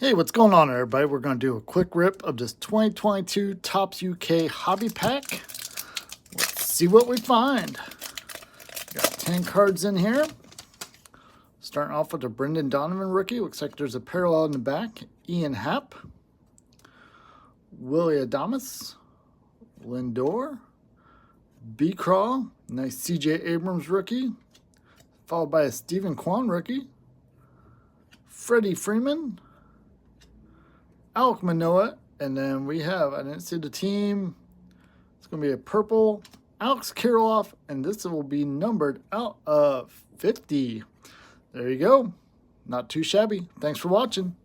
Hey, what's going on, everybody? We're going to do a quick rip of this 2022 Topps UK Hobby Pack. Let's see what we find. Got 10 cards in here. Starting off with a Brendan Donovan rookie. Looks like there's a parallel in the back. Ian Happ. Willie Adamas. Lindor. B. Craw. Nice CJ Abrams rookie. Followed by a Stephen Kwan rookie. Freddie Freeman. Alek Manoah, and then we have, I didn't see the team, it's going to be a purple Alex Kirilloff, and this will be numbered out of 50. There you go. Not too shabby. Thanks for watching.